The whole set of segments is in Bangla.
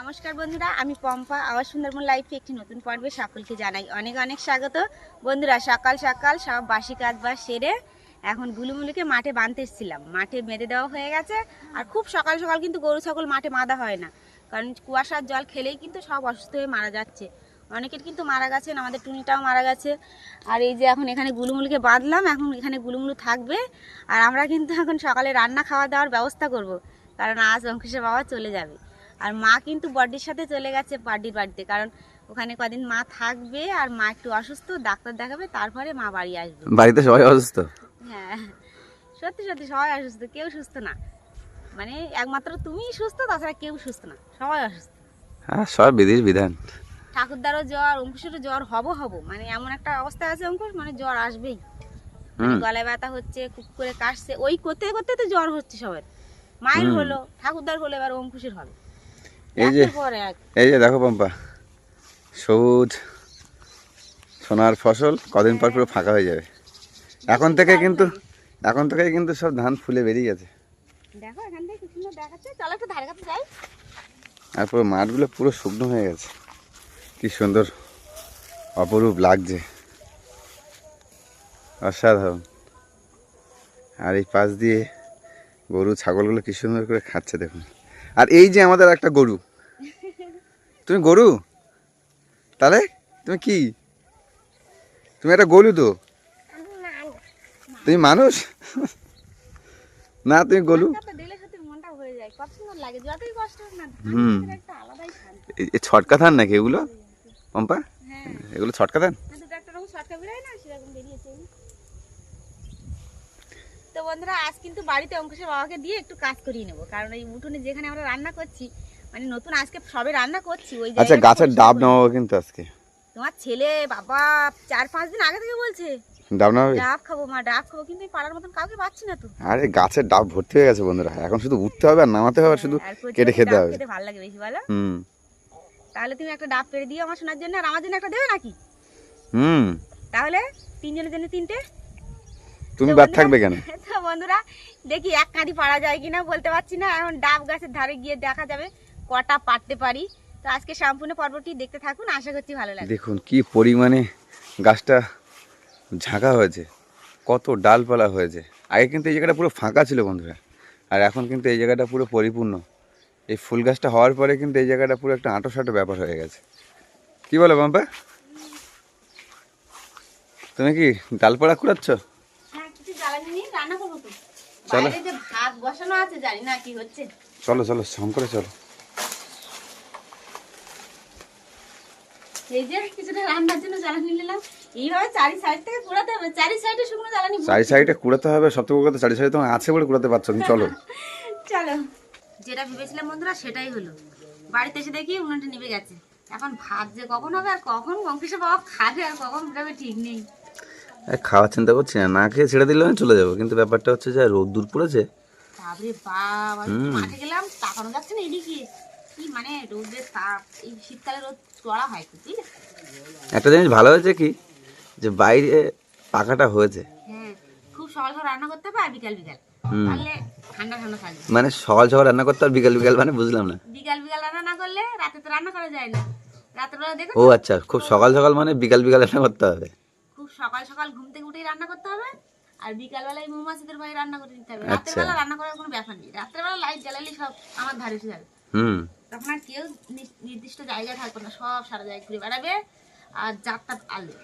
নমস্কার বন্ধুরা, আমি পম্পা। আবার সুন্দরবন লাইফে একটি নতুন পর্বে সকলকে জানাই অনেক অনেক স্বাগত। বন্ধুরা, সকাল সকাল সব বাসি কাজ বাজ সেরে এখন গুলুমুলুকে মাঠে বাঁধতে এসেছিলাম। মাঠে বেঁধে দেওয়া হয়ে গেছে। আর খুব সকাল সকাল কিন্তু গরু ছাগল মাঠে বাঁধা হয় না, কারণ কুয়াশার জল খেলেই কিন্তু সব অসুস্থ হয়ে মারা যাচ্ছে। অনেকের কিন্তু মারা গেছে, আমাদের টুনিটাও মারা গেছে। আর এই যে এখন এখানে গুলুমুলুকে বাঁধলাম, এখন এখানে গুলুমুলু থাকবে। আর আমরা কিন্তু এখন সকালে রান্না খাওয়া দাওয়ার ব্যবস্থা করব, কারণ আজ অঙ্কুশের বাবা চলে যাবে। আর মা কিন্তু বডির সাথে চলে গেছে পার্টির বাড়িতে, কারণ ওখানে কদিন মা থাকবে। আর মা একটু অসুস্থ, ডাক্তার দেখাবে, তারপরে মা বাড়ি আসবে। বাড়িতে সবাই অসুস্থ? হ্যাঁ, সত্যি সত্যি সবাই অসুস্থ, কেউ সুস্থ না। মানে একমাত্র তুমিই সুস্থ, তাছাড়া কেউ সুস্থ না, সবাই অসুস্থ। হ্যাঁ, সব বিধির বিধান। ঠাকুরদারও জ্বর, অঙ্কুশেরও জ্বর হব মানে এমন একটা অবস্থা আছে অঙ্কুশ, মানে জ্বর আসবেই। মানে গলায় ব্যথা হচ্ছে, খুব করে কাশছে, ওই করতে করতে তো জ্বর হচ্ছে সবার। মায়ের হলো, ঠাকুরদার হলো, এবার অঙ্কুশের হবে। এই যে দেখো পম্পা, সবুজ সোনার ফসল কদিন পর পুরো ফাঁকা হয়ে যাবে। এখন থেকে কিন্তু সব ধান ফুলে বেরিয়ে গেছে। দেখো এখান থেকে কি সুন্দর দেখাচ্ছে। চলো একটু ধারে কাছে যাই। আর পুরো মাঠগুলো পুরো শুকনো হয়ে গেছে, কি সুন্দর অপরূপ লাগছে, অসাধারণ। আর এই পাশ দিয়ে গরু ছাগলগুলো কি সুন্দর করে খাচ্ছে দেখুন। আর এই যে আমাদের একটা গরু, তুমি গরু? তাহলে তুমি কি? তুমি একটা গরু তো? তুমি মানুষ না, তুমি গরু। ছটকা ধান নাকি এগুলো পম্পা? এগুলো ছটকা ধান। তো বন্ধুরা, আজ কিন্তু বাড়িতে অঙ্কুশের বাবাকে দিয়ে একটু কাজ করিয়ে নেবো, কারণ এই উঠোনে যেখানে আমরা রান্না করছি, মানে নতুন আজকে সবে রান্না করছি ওই আচ্ছা, গাছের ডাব নামাবো কিন্তু আজকে। তোমার ছেলে বাবা 4-5 দিন আগে থেকে বলছে ডাব নামাবে। ডাব খাবো মা, ডাব খাবো, কিন্তু এই পাড়ার মতন কাউকে পাচ্ছি না তো। আরে গাছের ডাব ভর্তি হয়ে গেছে বন্ধুরা, এখন শুধু উঠতে হবে আর নামাতে হবে, আর শুধু কেটে খেতে হবে। খেতে ভালো লাগে বেশি, বলো? তাহলে তুমি একটা ডাব পেড়ে দিও আমার শোনার জন্য, আর আমার জন্য একটা দেবে নাকি? তাহলে তিনজনের জন্য 3টে। তুমি বাদ থাকবে কেন? তো বন্ধুরা, দেখি এক কাঁদি পাড়া যায় কিনা বলতে পারছি না। এখন ডাব গাছের ধারে গিয়ে দেখা যাবে কটা পাড়তে পারি। তো আজকে সম্পূর্ণ পর্বটি দেখতে থাকুন, আশা করছি ভালো লাগবে। দেখুন কি পরিমাণে গাছটা ঝাঁকা হয়েছে, কত ডালপালা হয়েছে। আগে কিন্তু এই জায়গাটা পুরো ফাঁকা ছিল বন্ধুরা, আর এখন কিন্তু এই জায়গাটা পুরো পরিপূর্ণ। এই ফুল গাছটা হওয়ার পরে কিন্তু এই জায়গাটা পুরো একটা আঁটো ব্যাপার হয়ে গেছে। কি বলো পম্পা? তুমি কি ডালপালা কুড়াচ্ছ? চলো চলো চলো, সম করে চলো। এই যে কিছুটা রান্নার জন্য জ্বালানি নিলাম। এইভাবে চারি সাইড থেকে কুড়াতে হবে, চারি সাইডে শুকনো জ্বালানি। চারি সাইডে কুড়াতে হবে, সব থেকে কথা চারি সাইডে তোমার আছে বলে কুড়াতে পারছো। চলো চলো। যেটা ভেবেছিলাম বন্ধুরা সেটাই হলো। বাড়িতে এসে দেখি উনুনটা নিভে গেছে। এখন ভাত যে কখন হবে আর কখন অঙ্কুশের বাবা খাবে আর কখন খাবে ঠিক নেই। খাওয়ার চিন্তা করছি না, না খেয়ে ছেড়ে দিলে আমি চলে যাবো, কিন্তু ব্যাপারটা হচ্ছে যে রোদ দূর পড়েছে। বাপরে বাপ, মাঠে গেলাম তাকানো যাচ্ছে না এদিকে, কি মানে রোদের তাপ। এই শীতকালে রোদ চড়া হয়, বুঝলি? একটা জিনিস ভালো হয়েছে কি, যে বাইরে পাখাটা হয়েছে। হ্যাঁ, খুব সকাল সকাল রান্না করতে হবে আর বিকাল বিকাল, তাহলে ঠান্ডা ঠান্ডা থাকবে। মানে সকাল সকাল রান্না করতে আর বিকাল বিকাল মানে বুঝলাম না। বিকাল বিকাল রান্না না করলে রাতে তো রান্না করা যায় না। রাতেরবেলা দেখো। ও আচ্ছা, খুব সকাল সকাল মানে বিকাল বিকাল রান্না করতে হবে। খুব সকাল সকাল ঘুম থেকে উঠেই রান্না করতে হবে, আর বিকাল বেলায় মৌমাছিদের ভয়ে রান্না করে দিতে হবে। রাতের বেলা রান্না করার কোনো ব্যাপার নেই, রাতের বেলা লাইট জ্বালালে সব আমার ধারে এসে যাবে। তখন আর কেউ নির্দিষ্ট জায়গায় থাকবে না, সব সারা জায়গায় ঘুরে বেড়াবে আর যাত্রাত আলো।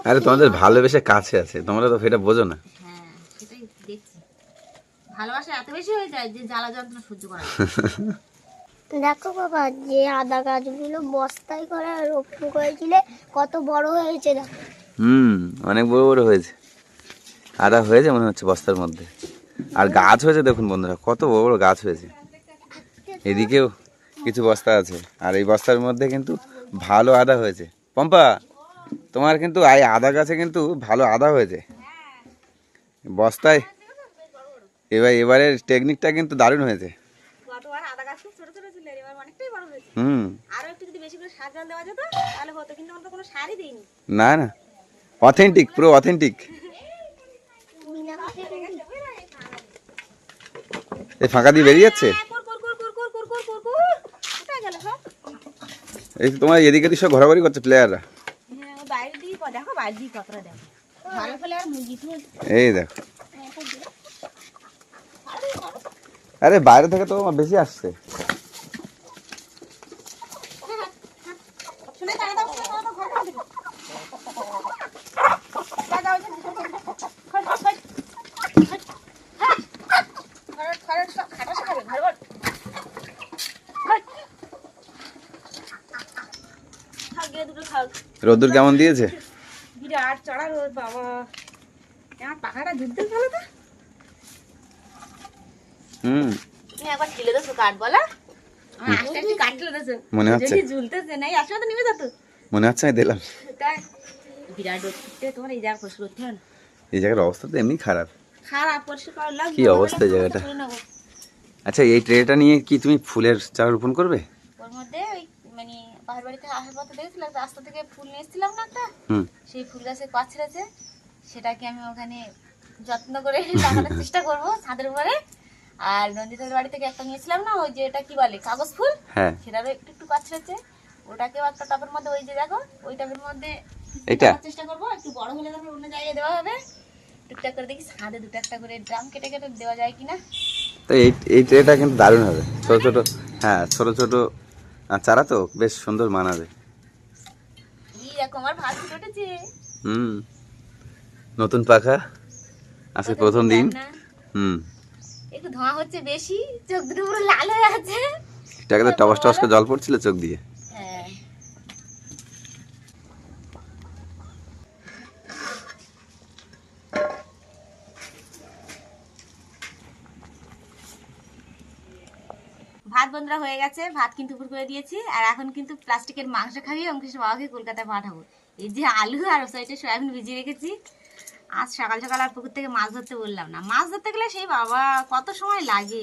আরে তোমাদের ভালোবেসে কাছে আছে, তোমরা তো সেটা বোঝো না। হ্যাঁ, সেটাই দেখছি। ভালোবাসা এত বেশি হয়ে যায় যে জ্বালা যন্ত্রণা সহ্য করা দেখো বাবা, যে আদা গাছগুলো বস্তায় করে রোপণ করেছিলে কত বড় হয়েছে দেখো। অনেক বড় বড় হয়েছে, আদা হয়েছে মনে হচ্ছে বস্তার মধ্যে। আর গাছ হয়েছে দেখুন বন্ধুরা, কত বড় বড় গাছ হয়েছে। এদিকেও কিছু বস্তা আছে, আর এই বস্তার মধ্যে কিন্তু ভালো আদা হয়েছে। পম্পা, তোমার কিন্তু এই আদা গাছে কিন্তু ভালো আদা হয়েছে বস্তায়। এবারের টেকনিকটা কিন্তু দারুণ হয়েছে। না না, অথেন্টিক, পুরো অথেন্টিক। এই ফাঁকা দিয়ে বেরিয়ে যাচ্ছে। এই তো তোমার এদিকে সব ঘোরাঘুরি করছে প্লেয়াররা। হ্যাঁ বাইরে দিয়ে দেখো, বাইরে দিয়ে কতটা দেখো ভালো ফেলে আর মুরগি তুলে। এই দেখো, আরে বাইরে থেকে তো বেশি আসছে। শুনে তারা দাও, শুনে তারা দাও, ঘর করে দিবো। যা যাও, যা, খড়, খড়, খড়। হ্যাঁ। খড়, খড়, সব খাটা খাবে, ঘর ঘর। খড়। থাক, গিয়ে দুটো থাক। রোদ্দুর কেমন দিয়েছে? বিরাট চড়া রোদ বাবা, আমার পাখাটা যুদ্ধ ফেলে তো। হুম, তুমি একবার ঠেলে দেছো কাঠ বলা, আমার আস্তে আস্তে কাঠ ঠেলে দেছো, মনে হচ্ছে। যদি ঝুলতেছে না এই আসলে তো নেমে যেত। মনে হচ্ছে আমি দিলাম। তাই বিরাট রোদ ফুটতে, তোমার এই জায়গা পরিষ্কার করতে হয় না। এই জায়গার অবস্থা তো এমনি খারাপ। খারাপ পরিষ্কার করার লাগবে। কি অবস্থা এই জায়গাটা? আচ্ছা, এই ট্রেটা নিয়ে কি তুমি ফুলের চারা রোপণ করবে? ওর মধ্যে ওই মানে বাহির বাড়িতে আসার পথে দেখছিলাম রাস্তা থেকে ফুল নিয়ে এসেছিলাম না একটা, হুম, সেই ফুল গাছে গাছ ছেড়েছে, সেটাকে আমি ওখানে যত্ন করে লাগানোর চেষ্টা করবো ছাদের উপরে। আর নন্দিতার বাড়ি থেকে একটা নিয়েছিলাম না, ওই যে এটা কি বলে কাগজ ফুল, হ্যাঁ। সেটারও একটু একটু গাছ ছেড়েছে, ওটাকেও একটা টবের মধ্যে, ওই যে দেখো ওই টবের মধ্যে এইটা? দেওয়ার চেষ্টা করবো। একটু বড় হলে তারপর অন্য জায়গায় দেওয়া হবে। টুকটাক করে দেখি ছাদে দুটো একটা করে ড্রাম কেটে কেটে দেওয়া যায় কিনা। তো এই ট্রেটা কিন্তু দারুণ হবে, ছোট ছোট। হ্যাঁ, ছোট ছোট চারা তো বেশ সুন্দর মানাবে। এই দেখো আমার ভাত ফুটে উঠেছে। হুম, নতুন পাখা, আজকে প্রথম দিন। না, হুম, একটু ধোঁয়া হচ্ছে বেশি, চোখ দুটো পুরো লাল হয়ে আছে। এটাকে তো টবাস টবাস করে জল পড়ছিল চোখ দিয়ে। হ্যাঁ ভাত বন্ধুরা হয়ে গেছে, ভাত কিন্তু উপর করে দিয়েছি। আর এখন কিন্তু প্লাস্টিকের মাংস খাইয়ে অঙ্কুশ বাবাকে কলকাতায় পাঠাবো। এই যে আলু আর সাইডে সয়াবিন ভিজিয়ে রেখেছি। আজ সকাল সকাল আর পুকুর থেকে মাছ ধরতে বললাম না, মাছ ধরতে গেলে সেই বাবা কত সময় লাগে,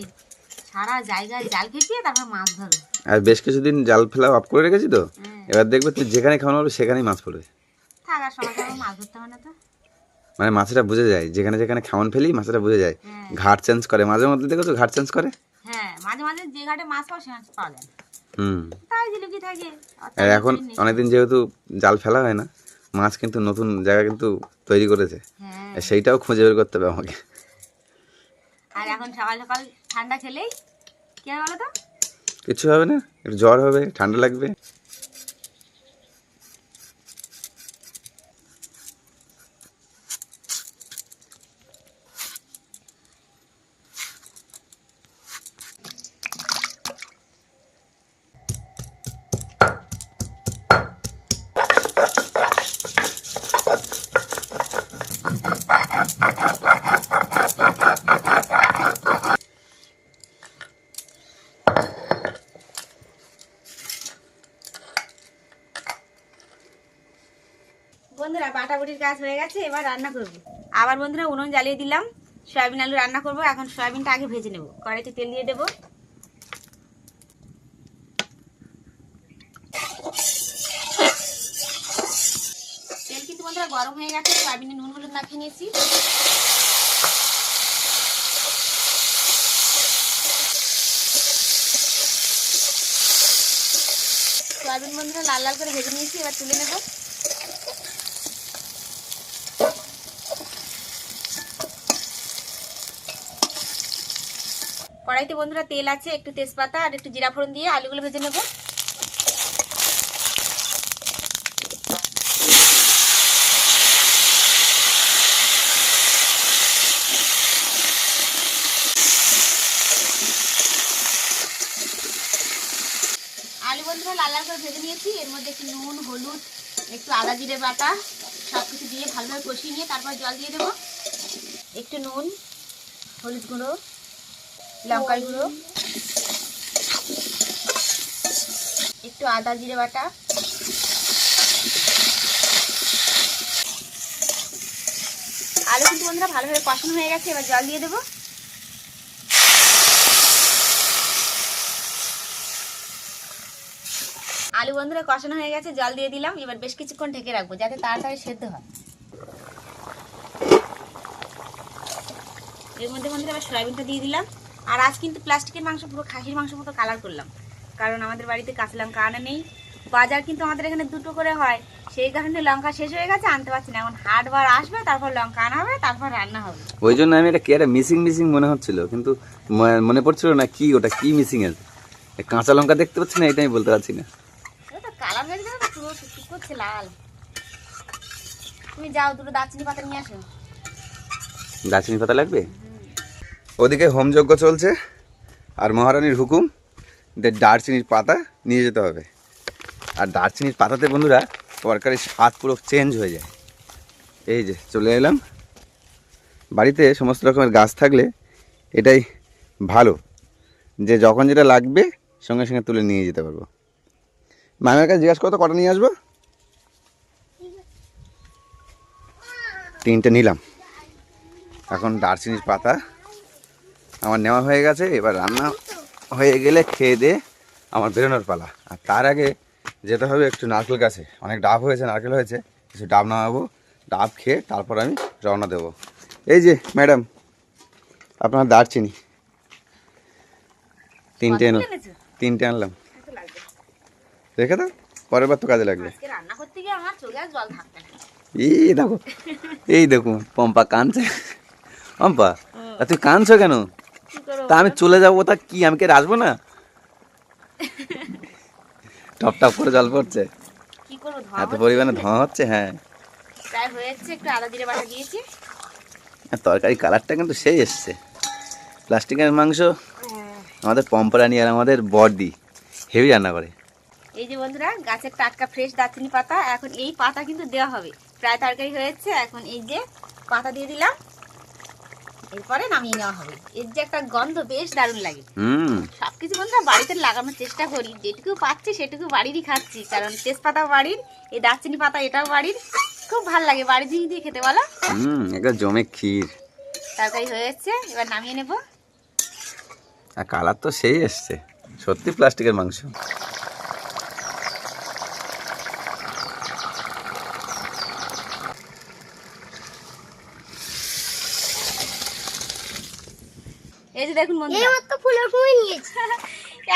সারা জায়গায় জাল ফেঁপিয়ে তারপর মাছ ধরো। আর বেশ কিছুদিন জাল ফেলা অফ করে রেখেছি তো, হ্যাঁ। এবার দেখবে তুই যেখানে খাওয়ানো হবে সেখানেই মাছ পড়বে। থাক আর সকাল সকাল মাছ ধরতে হবে না তো। মানে মাছটা বুঝে যায়, যেখানে যেখানে খাওয়ান ফেলি মাছটা বুঝে যায়। হ্যাঁ। ঘাট চেঞ্জ করে মাঝে মধ্যে, দেখেছো ঘাট চেঞ্জ করে। হ্যাঁ মাঝে মাঝে যে ঘাটে মাছ পাও সে মাছ পাওয়া যায় না, হুম, তাই ঝিলুকি থাকে। আর এখন অনেকদিন যেহেতু জাল ফেলা হয় না, মাছ কিন্তু নতুন জায়গা কিন্তু তৈরি করেছে। হ্যাঁ। আর সেইটাও খুঁজে বের করতে হবে আমাকে। আর এখন সকাল সকাল ঠান্ডা খেলেই কি হবে বলো তো? কিছু হবে না, একটু জ্বর হবে, ঠান্ডা লাগবে। বন্ধুরা বাটাবুটির কাজ হয়ে গেছে, এবার রান্না করবো। আবার বন্ধুরা উনুন জ্বালিয়ে দিলাম, সয়াবিন আলু রান্না করব। এখন সয়াবিনটা আগে ভেজে নেব, কড়াইতে তেল দিয়ে দেবো। তেল কিন্তু বন্ধুরা গরম হয়ে গেছে, সয়াবিনে নুন হলুদ মাখিয়ে নিয়েছি। সয়াবিন বন্ধুরা লাল লাল করে ভেজে নিয়েছি, এবার তুলে নেব। কড়াইতে বন্ধুরা তেল আছে, একটু তেজপাতা আর একটু জিরা ফোড়ন দিয়ে আলুগুলো ভেজে নেব। আলু বন্ধুরা লাল লাল করে ভেজে নিয়েছি, এর মধ্যে একটু নুন হলুদ একটু আদা জিরে বাটা সব কিছু দিয়ে ভালোভাবে কষিয়ে নিয়ে তারপর জল দিয়ে দেবো। একটু নুন হলুদ গুঁড়ো লঙ্কার গুঁড়ো একটু আদা জিরে বাটা আলু কিন্তু বন্ধুরা ভালোভাবে কষানো হয়ে গেছে, এবার জল দিয়ে দেবো। আলু বন্ধুরা কষানো হয়ে গেছে, জল দিয়ে দিলাম। এবার বেশ কিছুক্ষণ ঢেকে রাখবো যাতে তাড়াতাড়ি সেদ্ধ হয়। এর মধ্যে বন্ধুরা আবার সয়াবিনটা দিয়ে দিলাম। আর আজ কিন্তু প্লাস্টিকের মাংস পুরো খাসির মাংস মতো কালার করলাম, কারণ আমাদের বাড়িতে কাঁচা লঙ্কা আনা নেই। বাজার কিন্তু আমাদের এখানে 2টো করে হয়, সেই কারণে লঙ্কা শেষ হয়ে গেছে, আনতে পারছি না। এখন হাটবার আসবে, তারপর লঙ্কা আনা হবে, তারপর রান্না হবে। ওই জন্য আমি এটা কি একটা মিসিং মিসিং মনে হচ্ছিল, কিন্তু মনে পড়ছিল না কি ওটা কি মিসিং আছে। কাঁচা লঙ্কা দেখতে পাচ্ছি না, এটা আমি বলতে পারছি না। ওই তো কালার হয়ে যাবে, পুরো টুকটুক করছে লাল। তুমি যাও 2টো দারচিনি পাতা নিয়ে আসো। দারচিনি পাতা লাগবে। ওদিকে হোমযজ্ঞ চলছে, আর মহারানীর হুকুম যে দারচিনির পাতা নিয়ে যেতে হবে। আর দারচিনির পাতাতে বন্ধুরা তরকারির স্বাদ পুরো চেঞ্জ হয়ে যায়। এই যে চলে এলাম। বাড়িতে সমস্ত রকমের গাছ থাকলে এটাই ভালো, যে যখন যেটা লাগবে সঙ্গে সঙ্গে তুলে নিয়ে যেতে পারবো। মায়ের কাছে জিজ্ঞাসা করো তো কটা নিয়ে আসবো। 3টে নিলাম। এখন দারচিনির পাতা আমার নেওয়া হয়ে গেছে, এবার রান্না হয়ে গেলে খেয়ে দিয়ে আমার বেরোনোর পালা। আর তার আগে যেতে হবে একটু নারকেল গাছে, অনেক ডাব হয়েছে, নারকেল হয়েছে, কিছু ডাব নামাবো, ডাব খেয়ে তারপর আমি রওনা দেবো। এই যে ম্যাডাম, আপনার দারচিনি 3টে এনো, 3টে আনলাম, রেখে দাও, পরের বার তো কাজে লাগবে। আজকে রান্না করতে গিয়ে আমার চোখে আর জল থাকবে না। দেখো, এই দেখুন পম্পা কাঁদছে। পম্পা তুই কাঁদছো কেন? কি করবো? তা আমি চলে যাবো, তা কি আমি কে আসবো না? টপ টপ করে জল পড়ছে, কি করবো, এত পরিমাণে ধোঁয়া হচ্ছে। হ্যাঁ, প্রায় হয়েছে, একটু আদা জিরে বাটা দিয়েছি। আর তরকারি কালারটা কিন্তু সেই এসছে। প্লাস্টিকের মাংস আমাদের পম্পরানি আর আমাদের বড়দি হেভি রান্না করে। এই যে বন্ধুরা, গাছের টাটকা ফ্রেশ দারচিনি পাতা, এখন এই পাতা কিন্তু দেওয়া হবে। প্রায় তরকারি হয়েছে, এখন এই যে পাতা দিয়ে দিলাম, এরপরে নামিয়ে নেওয়া হবে। এর যে একটা গন্ধ বেশ দারুণ লাগে। সবকিছু বন্ধুরা বাড়িতে লাগানোর চেষ্টা করি, যেটুকু পাচ্ছি সেটুকু বাড়িরই খাচ্ছি, কারণ তেজপাতাও বাড়ির, এই দারচিনি পাতা এটাও বাড়ির। খুব ভালো লাগে বাড়ির জিনিস দিয়ে খেতে, বলো। একটা জমে ক্ষীর। তরকারি হয়েছে, এবার নামিয়ে নেব। আর কালার তো সেই এসছে, সত্যি প্লাস্টিকের মাংস। এই যে দেখুন বন্ধুরা, এইমাত্র ফুলের কুঁড়ি নিয়েছি।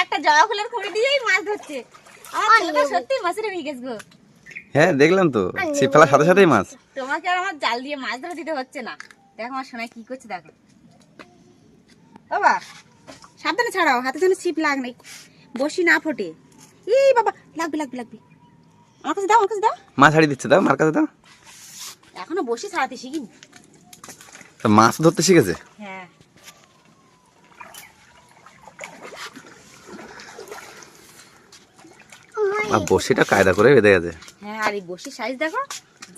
একটা জবা ফুলের খুঁড়ি দিয়েই মাছ ধরছে। আমার ছেলেটা সত্যি মাছের বিকেস গো। হ্যাঁ দেখলাম তো, ছিপ ফেলার সাথে সাথেই মাছ। তোমাকে আর আমার জাল দিয়ে মাছ ধরে দিতে হচ্ছে না। দেখো আমার সোনাই কি করছে, দেখো বাবা, সাবধানে ছাড়াও, হাতে যেন ছিপ লাগ নাই, বসি না ফোটে। এই বাবা, লাগবে লাগবে লাগবে, আমার কাছে দাও, আমার কাছে দাও। মাছ ছাড়িয়ে দিচ্ছে, দাও মার কাছে দাও। এখনো বসি ছাড়াতে শিখিনি। তা মাছ ধরতে শিখেছে। হ্যাঁ, আর বসিটা কায়দা করে বেঁধে গেছে। হ্যাঁ, আর এই বসির সাইজ দেখো,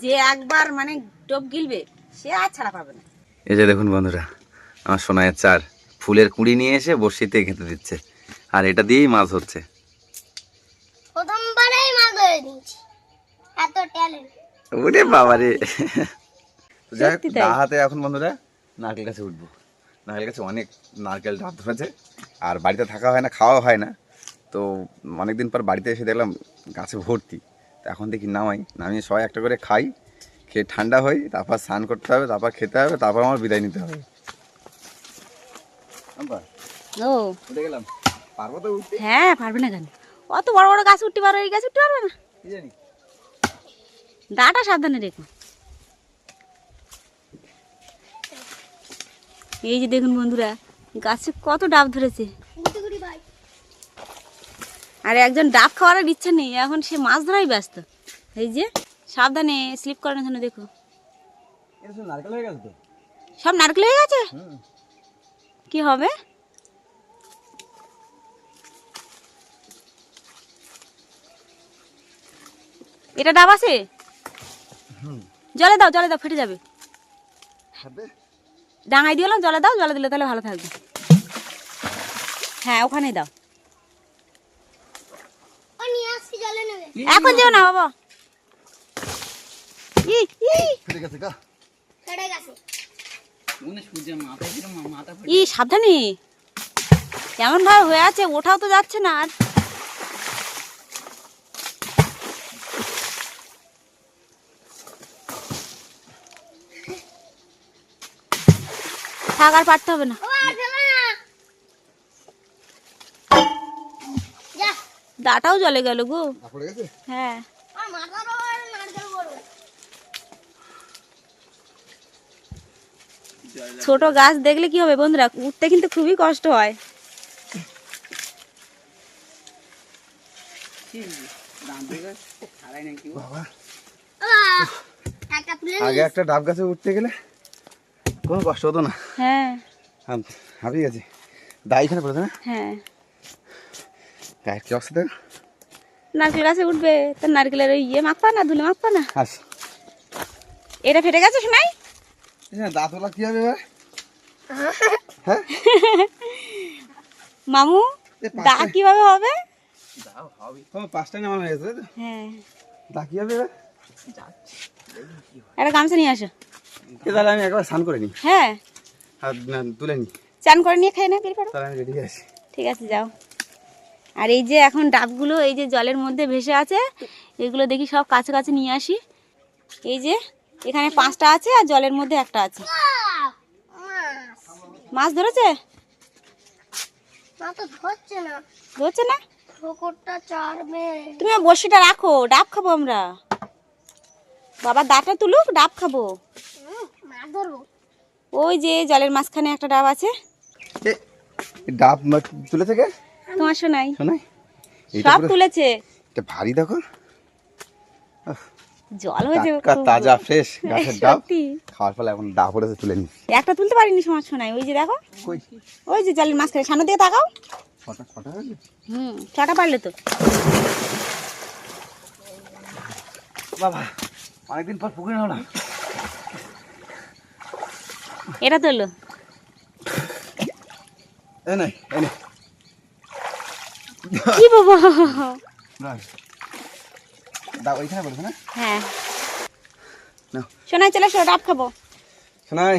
যে একবার মানে টোপ গিলবে সে আর ছাড়া পাবে না। এই যে দেখুন বন্ধুরা, আমার সোনাইয়ের চার ফুলের কুঁড়ি নিয়ে এসে বসিতে খেতে দিচ্ছে, আর এটা দিয়েই মাছ হচ্ছে। প্রথমবারেই মাছ ধরে দিয়েছি, এত ট্যালেন্ট। ওরে বাবা রে। যাই হোক, সত্যি তাই। হাতে এখন বন্ধুরা নারকেল গাছে উঠবো। নারকেল গাছে অনেক নারকেল ডাব ধরেছে, আর বাড়িতে থাকা হয় না, খাওয়া হয় না। তো অনেকদিন পর বাড়িতে এসে দেখলাম গাছে ভর্তি। তো এখন দেখি নামিয়ে সবাই একটা করে খাই, খেয়ে ঠান্ডা হই, তারপর স্নান করতে হবে, তারপর খেতে হবে, তারপর আমার বিদায় নিতে হবে। ও উঠে গেলাম, পারবো তো উঠতে? হ্যাঁ, পারবে না কেন, অত বড় বড় গাছ উঠতে পারো, এই গাছ উঠতে পারবে না? কি জানি। দাটা সাবধানে রেখো। এই যে দেখুন বন্ধুরা, গাছে কত ডাব ধরেছে, আর একজন ডাব খাওয়ার ইচ্ছা নেই, এখন সে মাছ ধরাই ব্যস্ত। এই যে সাবধানে, স্লিপ করে না যেন, দেখো নারকেল হয়ে গেছে তো। সব নারকেল হয়ে গেছে। কি হবে? এটা ডাব আছে, জলে দাও, জলে দাও, ফেটে যাবে। ডাঙাই দিলাম, জলে দাও, জলে দিলে তাহলে ভালো থাকবে। হ্যাঁ, ওখানেই দাও। এখন যেও না বাবা। সাবধানে, কেমন ভাবে হয়ে আছে, ওঠাও তো যাচ্ছে না। আর থাক, আর পারতে হবে না। যা দাটাও জলে গেল গো। পড়ে গেছে। হ্যাঁ ছোট গাছ দেখলে কি হবে বন্ধুরা, উঠতে কিন্তু খুবই কষ্ট হয়। বাবা একটা তুলে আগে একটা ডাব গাছে উঠতে গেলে কোনো কষ্ট হতো না। হ্যাঁ হাঁপিয়ে গেছি। দাই এখানে পড়েছে না? হ্যাঁ গায়ের কি অবস্থা দেখো। নারকেল গাছে উঠবে, তো নারকেলের ওই ইয়ে মাখবা না, ধুলে মাখবা না। আস এটা ফেটে গেছে শোনাই। দাঁতওয়ালা কি হবে এবার? হ্যাঁ মামু দা কিভাবে হবে? ও পাঁচটায় নামানো হয়ে গেছে তাই তো? হ্যাঁ দা কি হবে এবার? একটা গামছা নিয়ে আসো। তাহলে আমি একবার স্নান করে নিই, হ্যাঁ আর তুলে নিই, চান করে নিয়ে খাই না বের করো। তাহলে আমি রেডি হয়ে আসি। ঠিক আছে যাও। আর এই যে এখন ডাবগুলো এই যে জলের মধ্যে ভেসে আছে, এগুলো দেখি সব কাছে কাছে নিয়ে আসি। এই যে এখানে 5টা আছে আর জলের মধ্যে একটা আছে। মাছ ধরেছে? মা তো ধরছে না, ধরছে না? ঠোকরটা চাড়বে। তুমি বড়শিটা রাখো, ডাব খাবো আমরা। বাবা দাঁটা তুলুক, ডাব খাবো। মাছ ধরবো। ওই যে জলের মাঝখানে একটা ডাব আছে। ডাব তুলেছে কে? তোমার শোনাই শোনাই সব তুলেছে। এটা ভারী দেখো, জল হয়েছে টাটকা খুব। তাজা ফ্রেশ গাছের ডাব। সত্যি খাওয়ার ফলে এখন ডাব পড়েছে, তুলে নি। একটা তুলতে পারিনি সময় শোনাই। ওই যে দেখো, কই ওই যে জলের মাঝখানে, সামনের দিকে তাকাও। ছটা হয়েছে? 6টা পারলে তো। বাবা অনেকদিন পর পুকুরে নামলাম। এটা তোলো। এই নাই এই নাই কি বাবা। ডাব ওইখানে পড়েছে না? হ্যাঁ নাও। শোনাই চলে এসো, ডাব খাবো। শোনাই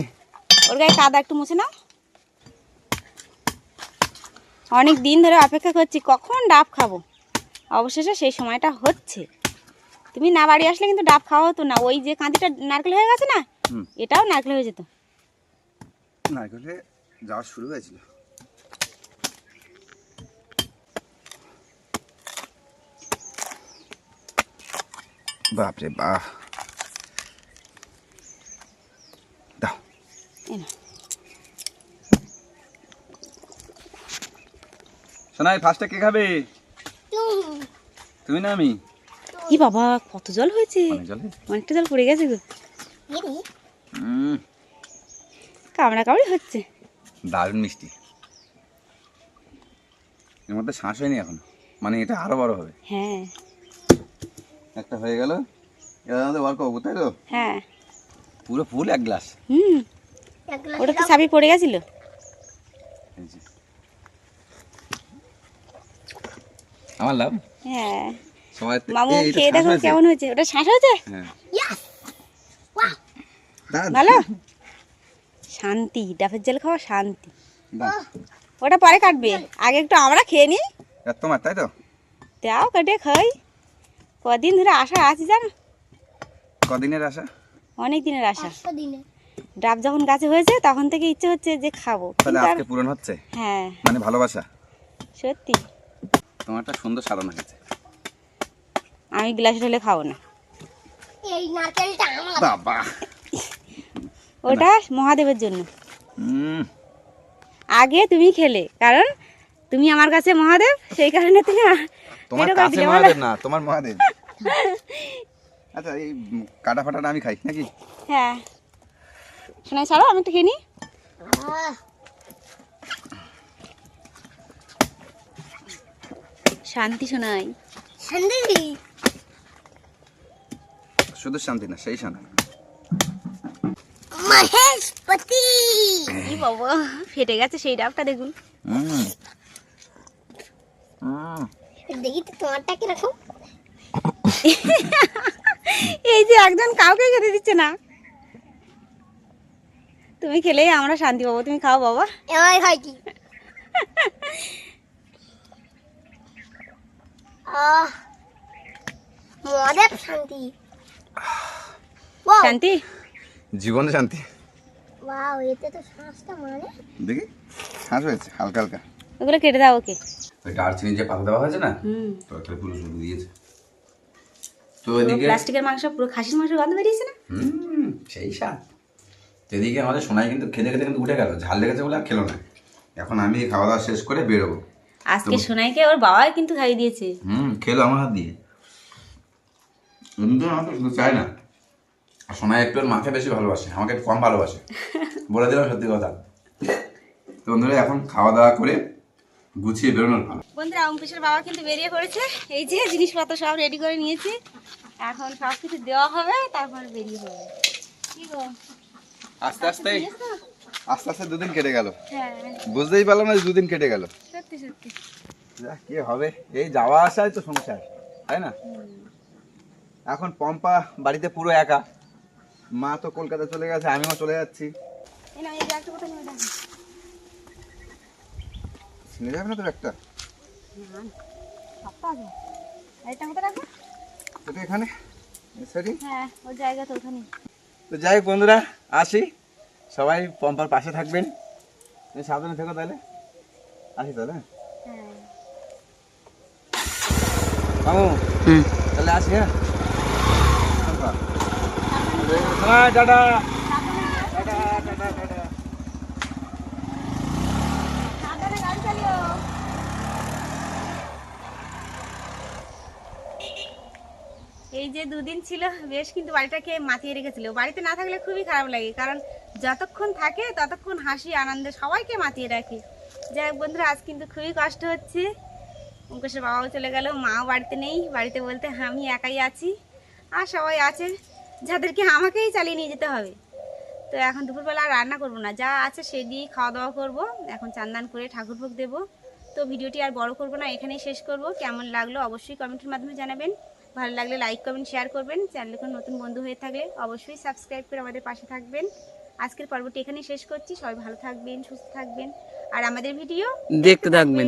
ওর গায়ে কাদা একটু মুছে নাও। অনেক দিন ধরে অপেক্ষা করছি কখন ডাব খাবো, অবশেষে সেই সময়টা হচ্ছে। তুমি না বাড়ি আসলে কিন্তু ডাব খাওয়া হতো না। ওই যে কাঁদিটা নারকেল হয়ে গেছে না, এটাও নারকেল হয়ে যেত। নারকেলে যাওয়া শুরু হয়েছিল। বাপরে বাপ, দাও। এই নাও। শোনাই ফার্স্টে কে খাবে? তুমি না আমি? ই বাবা কত জল হয়েছে, অনেক জল হয়েছে। অনেকটা জল পড়ে গেছে গো। কামড়া কামড়ি হচ্ছে। দারুণ মিষ্টি। এর মধ্যে শ্বাস হয়নি এখন, মানে এটা আরো বড় হবে। হ্যাঁ একটা হয়ে গেল, এবার আমাদের ওয়ার্ক করবো তাই তো? হ্যাঁ পুরো ফুল এক গ্লাস। ওটা তো চাবি পড়ে গেছিল। এই যে। আমার লাভ। হ্যাঁ সবাই মামু এই, এটা খেয়ে শ্বাস দেখো হয়েছে? কেমন হয়েছে। ওটা শ্বাস হয়েছে হ্যাঁ। Yes! Wow! দাঁড়া, ভালো। শান্তি, ডাবের জল খাওয়া শান্তি। দাঁড়া। ওটা পরে কাটবে, আগে একটু আমরা খেয়ে নিই। এটা তোমার তাই তো? দাও কেটে খাই। কদিন ধরে আশা আছি জানো, কদিনের আশা? অনেক দিনের আশা। 500 দিনে। ডাব যখন গাছে হয়েছে তখন থেকে ইচ্ছে হচ্ছে যে খাবো, তাহলে কিন্তু আর- আজকে পূরণ হচ্ছে, হ্যাঁ মানে ভালোবাসা। সত্যি। তোমারটা সুন্দর সাজানো হয়েছে। আমি গ্লাসে ঢেলে খাবো না, এই নারকেলটা আমার। বাবা ওটা মহাদেবের জন্য। হুম, আগে তুমি খেলে, কারণ তুমি আমার কাছে মহাদেব, সেই কারণে তুমি তোমার এটা করে কাছে দিলে, বলো? মহাদেব না, তোমার মহাদেব। আচ্ছা এই কাটা ফাটাটা আমি খাই নাকি? হ্যাঁ শোনাই ছাড়ো, আমি একটু খেয়ে নিই। আহ, শান্তি শোনাই। শান্তি। শুধু শান্তি না, সেই শান্তি। মহেশপতি। কি বাবা ফেটে গেছে সেই ডাবটা দেখুন। হুম হুম, দেখি তো তোমারটা কিরকম। এই যে একজন কাউকে খেতে দিচ্ছে না, তুমি খেলেই আমরা শান্তি পাবো। তুমি খাও বাবা। এমন হয় কি? মহাদেব শান্তি। Wow! শান্তি। জীবনে শান্তি। Wow, এতে তো শ্বাসটা মানে। দেখি শ্বাস হয়েছে হালকা হালকা। ওগুলো কেটে দাও ওকে। ওই দারচিনি যে পাতা দেওয়া হয়েছে না, হুম, তরকারি পুরো শুরু দিয়েছে। তো এদিকে প্লাস্টিকের মাংস, পুরো খাসির মাংস গন্ধ বেরিয়েছে না? সেই স্বাদ। তো এদিকে আমাদের সোনাই কিন্তু খেতে খেতে কিন্তু উঠে গেল, ঝাল লেগেছে বলে আর খেলো না। এখন আমি খাওয়া দাওয়া শেষ করে বেরোবো। আজকে সোনাইকে ওর বাবাই কিন্তু খাইয়ে দিয়েছে। খেলো আমার হাত দিয়ে। কিন্তু আমার তো শুধু চাই না, আর সোনাই একটু ওর মাকে বেশি ভালোবাসে, আমাকে একটু কম ভালোবাসে, বলে দিলাম সত্যি কথা। তো বন্ধুরা এখন খাওয়া দাওয়া করে গুছিয়ে বেরোনোর ভালো। বন্ধুরা অঙ্কুশের বাবা কিন্তু বেরিয়ে পড়েছে, এই যে জিনিসপত্র সব রেডি করে নিয়েছি, এখন সব কিছু দেওয়া হবে, তারপর বেরিয়ে হবে। কি গো, আস্তে আস্তে আস্তে আস্তে দুদিন কেটে গেল, হ্যাঁ বুঝতেই পারলাম না যে দুদিন কেটে গেল। সত্যি সত্যি। যা কি হবে, এই যাওয়া আসায় তো সংসার, তাই না? এখন পম্পা বাড়িতে পুরো একা, মা তো কলকাতা চলে গেছে, আমিও চলে যাচ্ছি। এই নাও, এই ব্যাগটা কোথায় নিয়ে দেখো। নিয়ে যাবে না তো একটা? সবটা আছে। এইটা কোথায় রাখবো? এটা এখানে সরি। হ্যাঁ, ওর জায়গা তো ওখানে। তো যাই হোক বন্ধুরা, আসি, সবাই পম্পার পাশে থাকবেন, তুমি সাবধানে থেকো তাহলে, আসি তাহলে। হ্যাঁ মামু তাহলে আসি, হ্যাঁ Pampa. Tata tata tata tata. সাবধানে গাড়ি চালিও। এই যে দুদিন ছিল বেশ কিন্তু বাড়িটাকে মাতিয়ে রেখেছিল, বাড়িতে না থাকলে খুবই খারাপ লাগে, কারণ যতক্ষণ থাকে ততক্ষণ হাসি আনন্দে সবাইকে মাতিয়ে রাখে। যাই হোক বন্ধুরা, আজ কিন্তু খুবই কষ্ট হচ্ছে, অঙ্কুশের বাবাও চলে গেল, মাও বাড়িতে নেই, বাড়িতে বলতে আমি একাই আছি, আর সবাই আছে যাদেরকে আমাকেই চালিয়ে নিয়ে যেতে হবে। তো এখন দুপুরবেলা আর রান্না করবো না, যা আছে সে দিয়েই খাওয়া দাওয়া করবো, এখন চান্দান করে ঠাকুর ভোগ দেবো। তো ভিডিওটি আর বড় করবো না, এখানেই শেষ করব। কেমন লাগলো অবশ্যই কমেন্টের মাধ্যমে জানাবেন, ভালো লাগলে লাইক কমেন্ট শেয়ার করবেন, চ্যানেলে কোনো নতুন বন্ধু হয়ে থাকলে অবশ্যই সাবস্ক্রাইব করে আমাদের পাশে থাকবেন। আজকের পর্বটি এখানেই শেষ করছি, সবাই ভালো থাকবেন, সুস্থ থাকবেন, আর আমাদের ভিডিও দেখতে থাকবেন।